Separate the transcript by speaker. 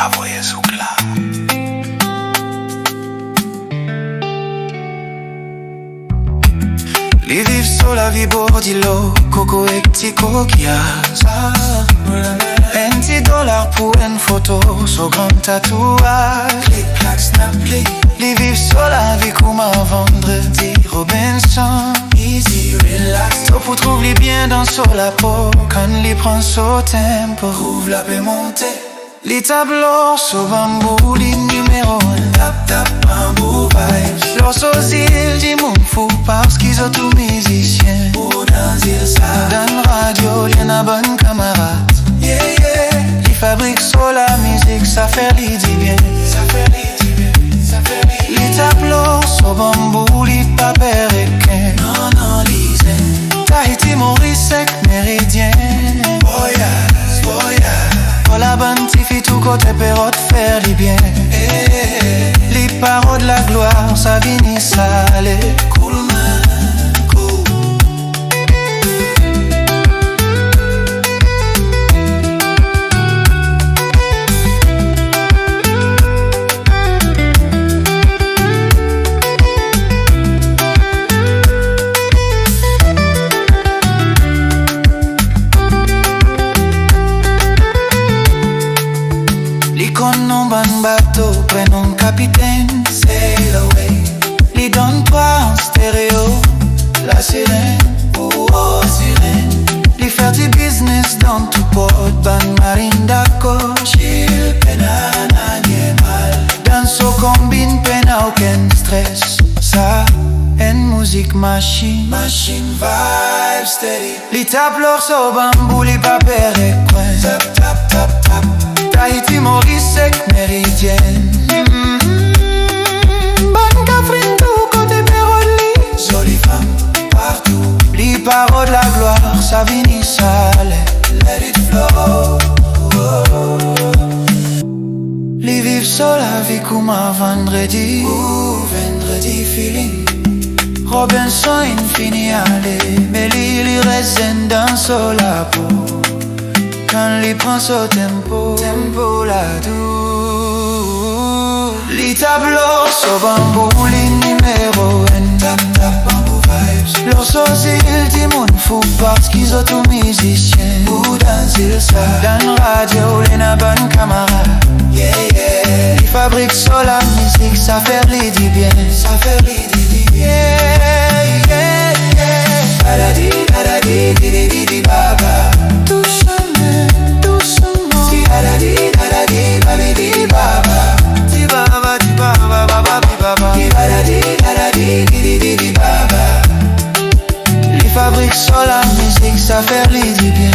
Speaker 1: Savoie Zoukla. Li viv sur la vie bordilo, coco et petit coquillage. Un petit dollar pour une photo, so grand tatouage. Click, clack, snap, click. Li viv sur la vie comme un vendredi, Robinson. Easy, relax. So pour trouver bien dans sur la peau, quand li prend son tempo. Ouvre la paix montée. Les tableaux sur bambou, les numéros 1. Tap, tap, bambou vibes. Leur sosie, dis mon fou parce qu'ils ont tous musiciens. Pour danser ça. Dans radio, y'en a bonne camarade. Yeah, yeah. Ils fabriquent sur la musique, ça fait les dit bien. Ça fait les dit bien, ça fait les. Les tableaux sur bambou, les papiers requins. Non, non, lisez. Tahiti, Maurice, sec, méridien. Voyage, voyage. Pour la bonne tifie, tout côté perrotte, faire les bien. Les paroles de la gloire, ça finit salé. Cool man, cool. L'icône non ban bateau, prénom capitaine, sail away. Les donne-toi en stéréo, la sirène, oh oh sirène. Les faire du business dans tout port, ban marine d'accord. Chill, pena, animal. Dans au combine, pena, aucun stress. Ça, une musique machine, machine vibe steady. Les tableaux sur bambou, les papiers et coins. Tap, tap, tap, tap. Tahiti, Maurice, sec, méridienne. Bonne Catherine, tout côté Péroli. Jolie femme, partout. Les paroles de la gloire, ça finit salé. Let it flow. Les vivre sur la vie comme un vendredi. Ouh, vendredi feeling. Robinson infini allez. Mais les résine dans sur la peau. Quand les prend au tempo, tempo la doux. Les tableaux sur bambou, les numéros 1. Tap, tap, bambou vibes. Leur sosie, dis mon fou parce qu'ils ont tous musiciens. Pour danser ça. Dans radio, les n'a bonne camarade. Yeah, yeah. Ils fabriquent sur la musique, ça fait les dit bien. Ça fait les dit bien. Yeah, yeah, yeah. Baladi, baladi, di di di baba. Les fabriques sur la musique, ça fait les dit bien.